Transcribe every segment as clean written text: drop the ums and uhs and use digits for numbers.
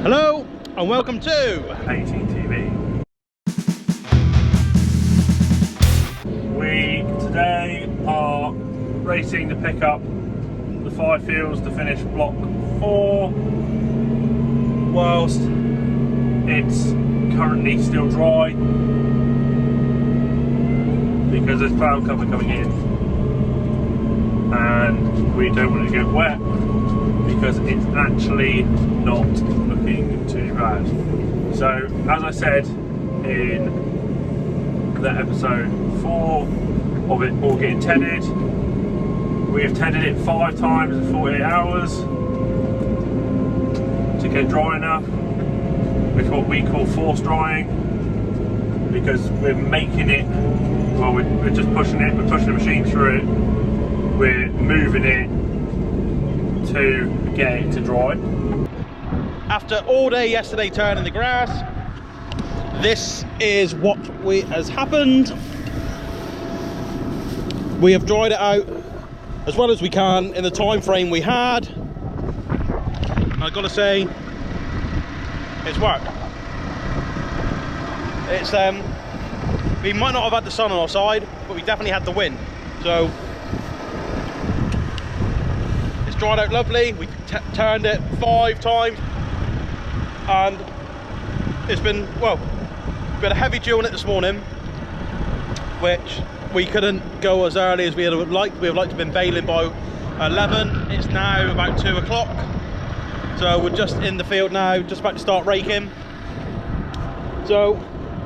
Hello and welcome to Raking TV. We today are racing to pick up the 5 fields to finish block 4 whilst it's currently still dry because there's cloud cover coming in and we don't want it to get wet because it's actually not looking too bad. So as I said in the episode 4 of it all getting tedded, we have tedded it 5 times in 48 hours to get dry enough, which is what we call force drying, because we're making it, well we're just pushing it, we're pushing the machine through it, we're moving it to get it to dry. After all day yesterday turning the grass, this is what has happened. We have dried it out as well as we can in the time frame we had. I've got to say, it's worked. It's we might not have had the sun on our side, but we definitely had the wind. So it's dried out lovely. We turned it 5 times, and it's been, well, we had a heavy dew on it this morning, which we couldn't go as early as we would have liked. We would have liked to have been baling by 11. It's now about 2 o'clock. So we're just in the field now, just about to start raking. So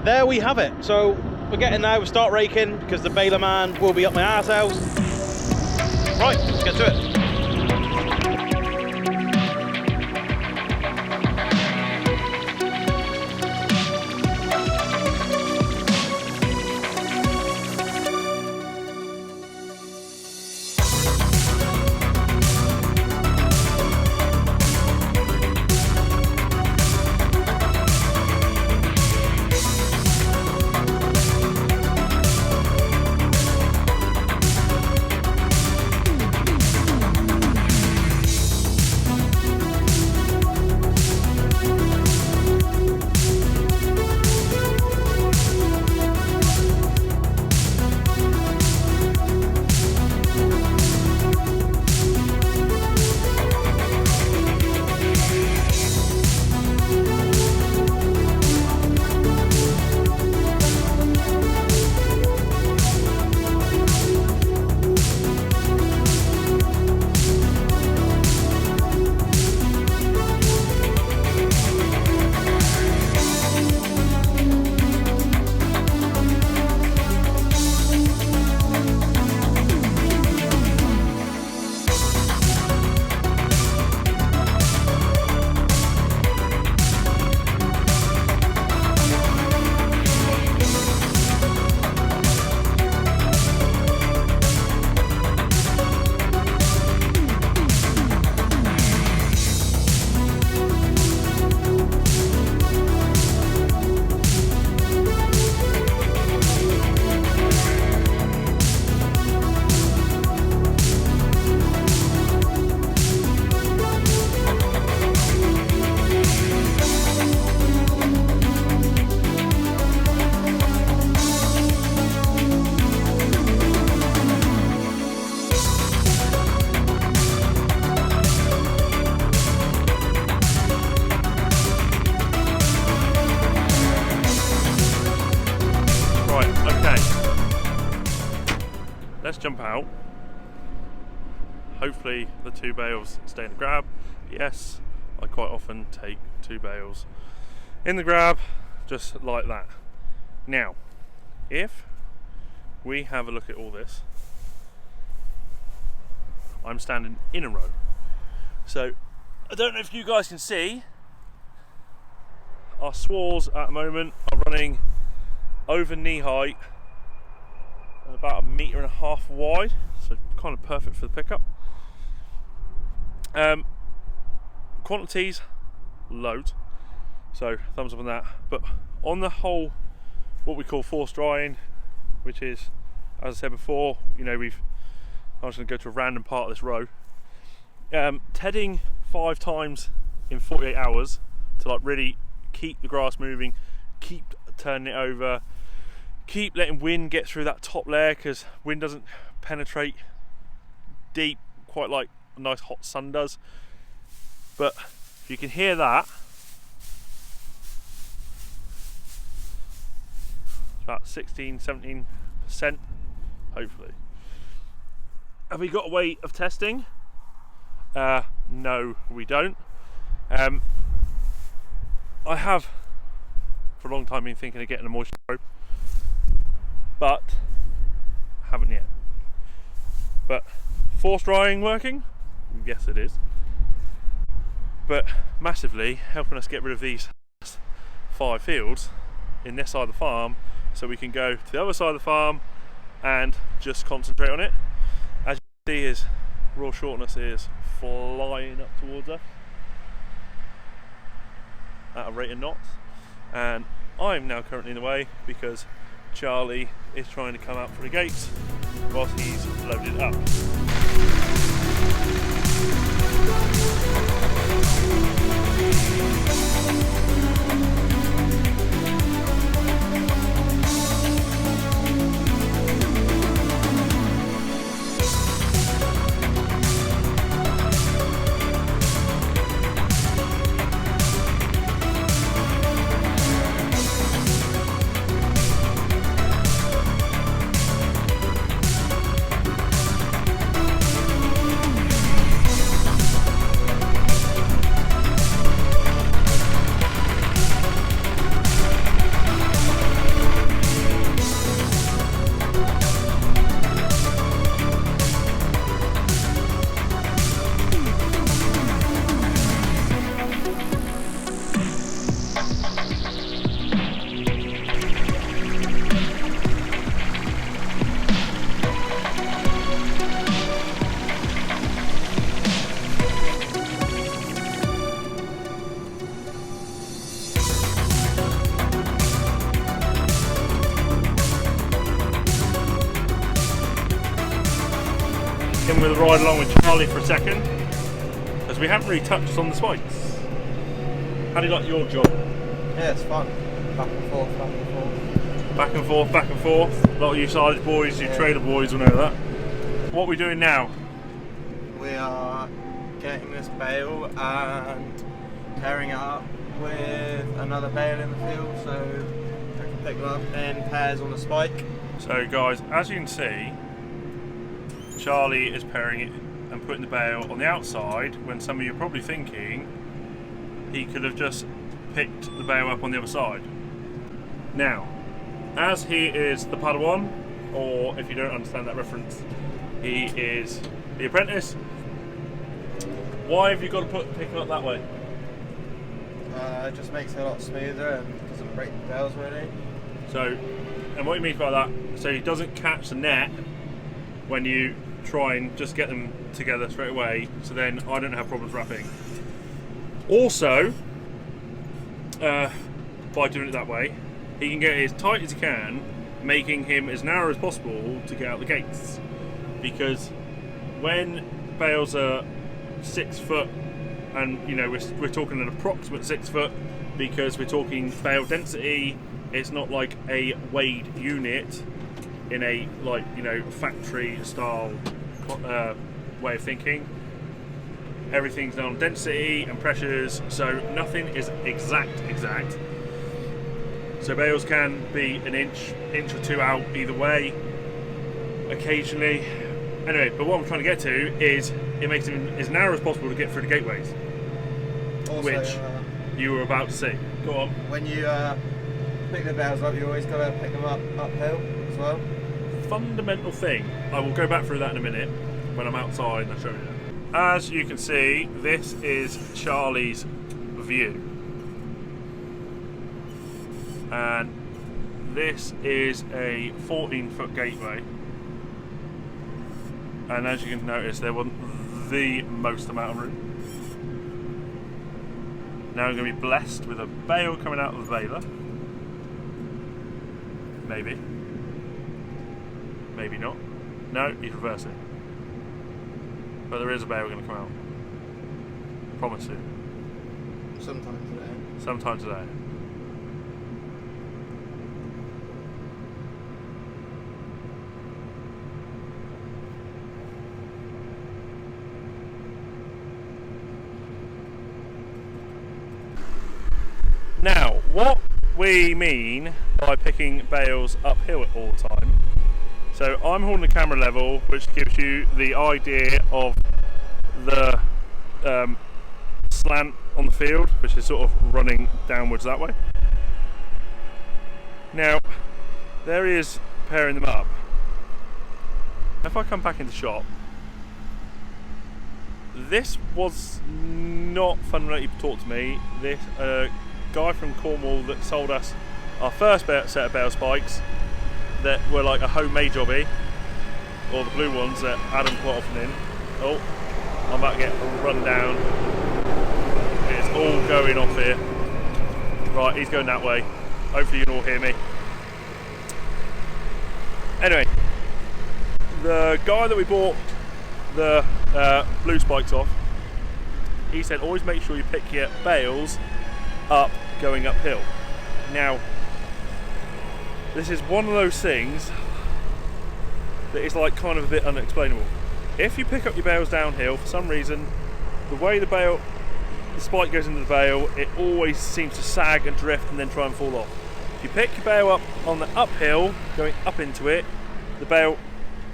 there we have it. So we're getting now, we'll start raking because the baler man will be up my arse house. Right, let's get to it. Let's jump out. Hopefully the 2 bales stay in the grab. Yes, I quite often take 2 bales in the grab, just like that. Now, if we have a look at all this, I'm standing in a row. So, I don't know if you guys can see, our swalls at the moment are running over knee height, about 1.5 meters wide, so kind of perfect for the pickup. Quantities, loads, so thumbs up on that. But on the whole, what we call force drying, which is, as I said before, you know, I'm just going to go to a random part of this row. Tedding 5 times in 48 hours to like really keep the grass moving, keep turning it over, keep letting wind get through that top layer, because wind doesn't penetrate deep quite like a nice hot sun does. But if you can hear that, it's about 16-17%, hopefully. Have we got a way of testing? No, we don't. I have for a long time been thinking of getting a moisture probe, but haven't yet. But force drying working? Yes, it is. But massively helping us get rid of these 5 fields in this side of the farm, so we can go to the other side of the farm and just concentrate on it. As you see, his raw shortness is flying up towards us at a rate of knots, and I'm now currently in the way because Charlie is trying to come out through the gates whilst he's loaded up. With a ride along with Charlie for a second, as we haven't really touched on the spikes. How do you like your job? Yeah, it's fun. Back and forth, back and forth. Back and forth, back and forth. A lot of you silage boys, you trailer boys will know that. What are we doing now? We are getting this bale and tearing it up with another bale in the field, so I can pick them up in pairs on a spike. So guys, as you can see, Charlie is pairing it and putting the bale on the outside, when some of you are probably thinking he could have just picked the bale up on the other side. Now, as he is the Padawan, or if you don't understand that reference, he is the apprentice, why have you got to pick him up that way? It just makes it a lot smoother and doesn't break the bales really. So, and what he means by that, so he doesn't catch the net when you try and just get them together straight away, so then I don't have problems wrapping. Also, by doing it that way, he can get it as tight as he can, making him as narrow as possible to get out the gates. Because when bales are 6 foot, and you know we're talking an approximate 6 foot, because we're talking bale density, it's not like a weighed unit in a, like, you know, factory style way of thinking. Everything's done on density and pressures, so nothing is exact. So bales can be an inch or 2 out either way occasionally. Anyway, but what I'm trying to get to is it makes them as narrow as possible to get through the gateways, Also, which you were about to see. Go on. when you pick the bales up, you always got to pick them up uphill as well. Fundamental thing. I will go back through that in a minute when I'm outside and I'll show you. As you can see, this is Charlie's view, and this is a 14-foot gateway, and as you can notice, there wasn't the most amount of room. Now I'm going to be blessed with a bale coming out of the baler. Maybe. Maybe not. No, he's reversing. But there is a bale going to come out. Promise you. Sometimes, sometime today. Now, what we mean by picking bales uphill all the time. So I'm holding the camera level, which gives you the idea of the slant on the field, which is sort of running downwards that way. Now, there he is pairing them up. If I come back into shop, this was not fundamentally taught to me. This guy from Cornwall that sold us our first set of bale spikes that were like a homemade jobby, or the blue ones that Adam quite often in. Oh, I'm about to get run down. It's all going off here. Right, he's going that way. Hopefully you can all hear me. Anyway, the guy that we bought the blue spikes off, he said always make sure you pick your bales up going uphill. Now, this is one of those things that is like kind of a bit unexplainable. If you pick up your bales downhill, for some reason, the way the spike goes into the bale, it always seems to sag and drift and then try and fall off. If you pick your bale up on the uphill, going up into it, the bale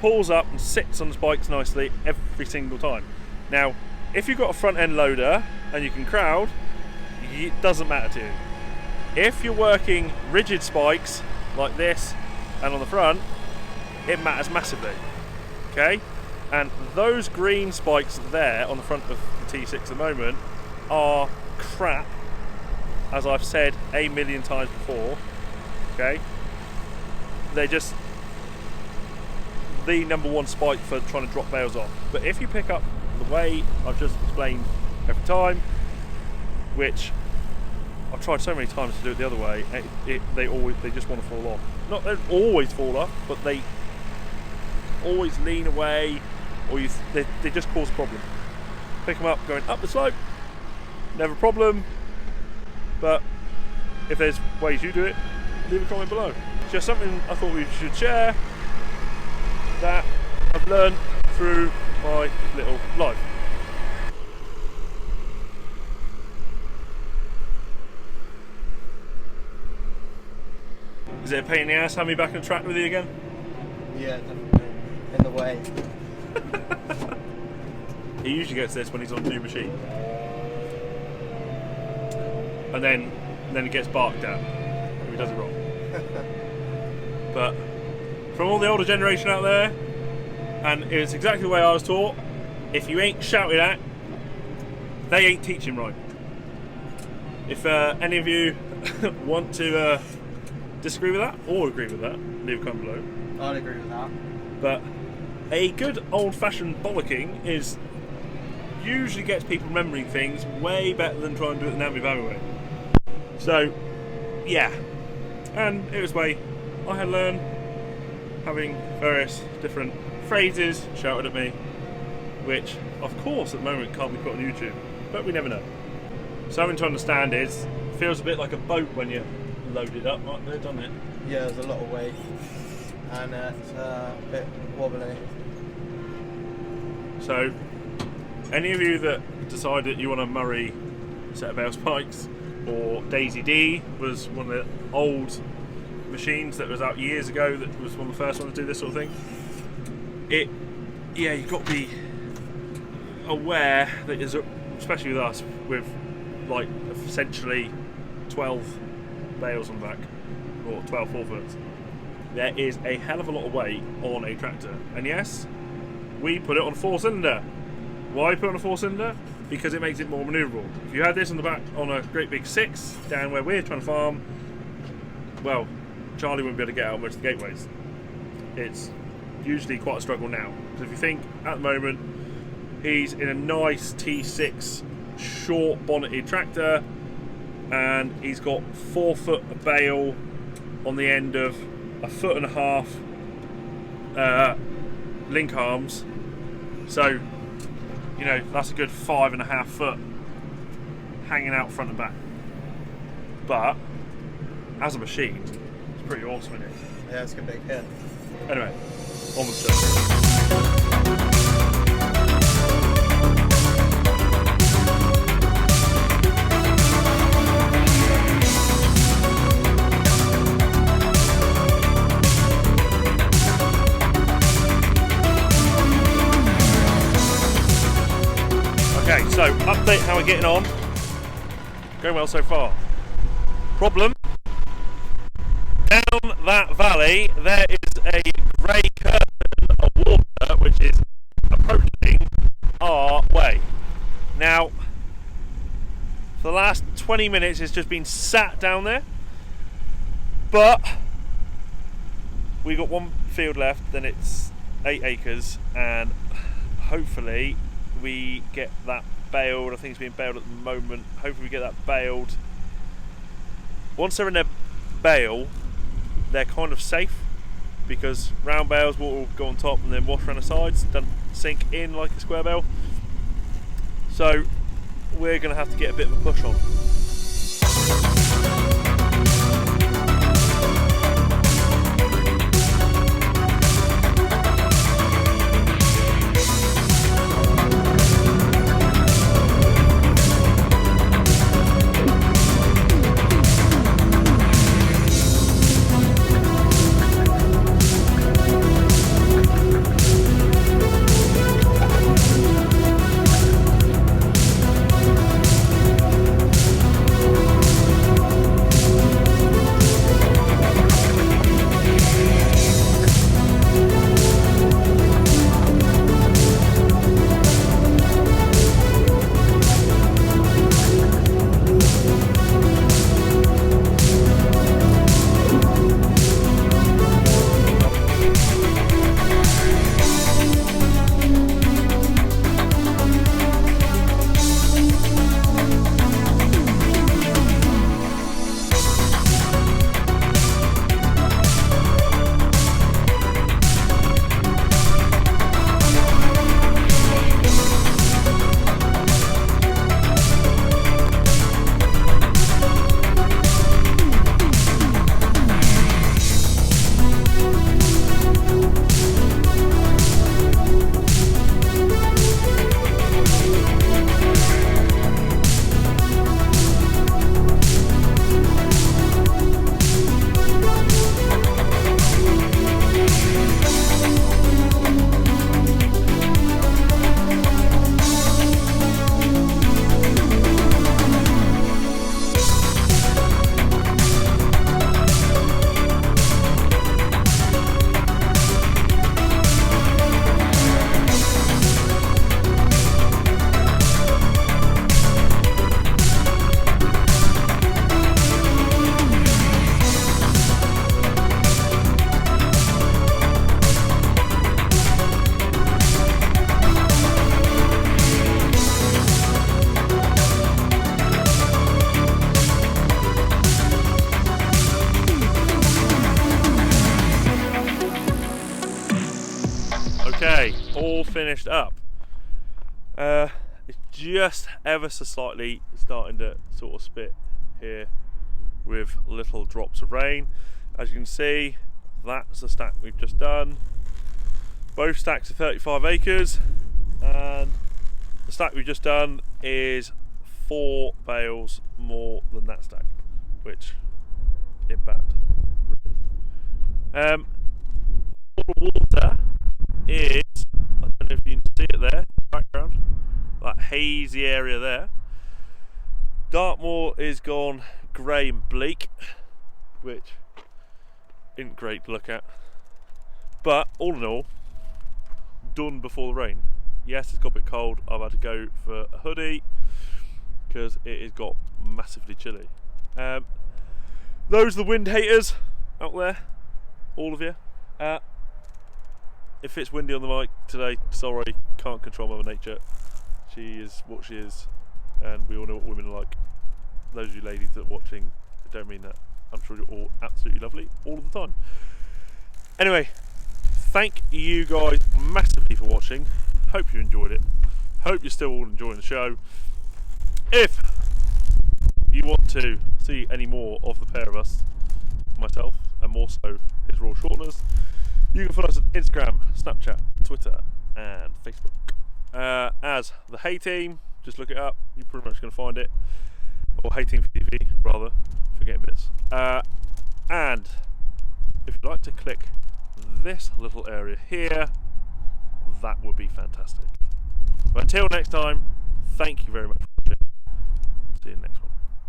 pulls up and sits on the spikes nicely every single time. Now, if you've got a front end loader and you can crowd, it doesn't matter to you. If you're working rigid spikes like this and on the front, it matters massively. Okay? And those green spikes there on the front of the T6 at the moment are crap, as I've said a million times before. Okay? They're just the number one spike for trying to drop bales off. But if you pick up the way I've just explained every time, which I've tried so many times to do it the other way, they just want to fall off. Not they don't always fall off, but they always lean away, or they just cause a problem. Pick them up going up the slope, never a problem. But if there's ways you do it, leave a comment below. Just something I thought we should share that I've learned through my little life. Is it a pain in the ass having me back on track with you again? Yeah, definitely. In the way. He usually gets this when he's on a new machine. And then he gets barked at if he does it wrong. But from all the older generation out there, and it's exactly the way I was taught, if you ain't shouted at, they ain't teaching right. If any of you want to disagree with that or agree with that, leave a comment below. I'd agree with that. But a good old-fashioned bollocking usually gets people remembering things way better than trying to do it the namby-bamby way. So, yeah. And it was the way I had learned, having various different phrases shouted at me, which, of course, at the moment can't be put on YouTube, but we never know. Something to understand is, it feels a bit like a boat when you load it up right there, doesn't it? Yeah, there's a lot of weight, and it's a bit wobbly. So, any of you that decided you want a Murrey set of bale spikes, or Daisy D was one of the old machines that was out years ago that was one of the first ones to do this sort of thing, you've got to be aware that, especially with us, with like essentially 12 bales on the back, or 12 4-foots, there is a hell of a lot of weight on a tractor. And yes, we put it on a 4-cylinder. Why put it on a 4-cylinder? Because it makes it more manoeuvrable. If you had this on the back on a great big 6 down where we're trying to farm, well, Charlie wouldn't be able to get out most of the gateways. It's usually quite a struggle now. So if you think at the moment he's in a nice T6 short bonneted tractor and he's got 4 foot of bale on the end of 1.5 foot link arms, so you know that's a good 5.5 foot hanging out front and back. but as a machine, it's pretty awesome, isn't it? Yeah, it's a big hit. Anyway, on with the show. Okay, so update how we're getting on. Going well so far. Problem, down that valley there is a grey curtain of water which is approaching our way. Now, for the last 20 minutes it's just been sat down there, but we got one field left, then it's 8 acres, and hopefully we get that baled. I think it's being baled at the moment. Hopefully we get that baled. Once they're in their bale, they're kind of safe, because round bales will go on top and then wash around the sides, don't sink in like a square bale. So we're going to have to get a bit of a push on. Okay, all finished up. It's just ever so slightly starting to sort of spit here with little drops of rain. As you can see, that's the stack we've just done. Both stacks are 35 acres, and the stack we've just done is 4 bales more than that stack, which ain't bad, really. All the water is, I don't know if you can see it there, background, that hazy area there. Dartmoor is gone grey and bleak, which isn't great to look at, but all in all, done before the rain. Yes, it's got a bit cold. I've had to go for a hoodie because it has got massively chilly. Those are the wind haters out there, all of you. If it's windy on the mic today, sorry, can't control Mother Nature. She is what she is, and we all know what women are like. Those of you ladies that are watching, I don't mean that. I'm sure you're all absolutely lovely all of the time. Anyway, thank you guys massively for watching. Hope you enjoyed it. Hope you're still all enjoying the show. If you want to see see any more of the pair of us, myself and more so his raw shorteners, you can follow us on Instagram, Snapchat, Twitter and Facebook as the Hay Team. Just look it up, you're pretty much going to find it, or Hay Team TV rather, forgetting bits. And if you'd like to click this little area here, that would be fantastic. But until next time, thank you very much for watching. See you in the next one.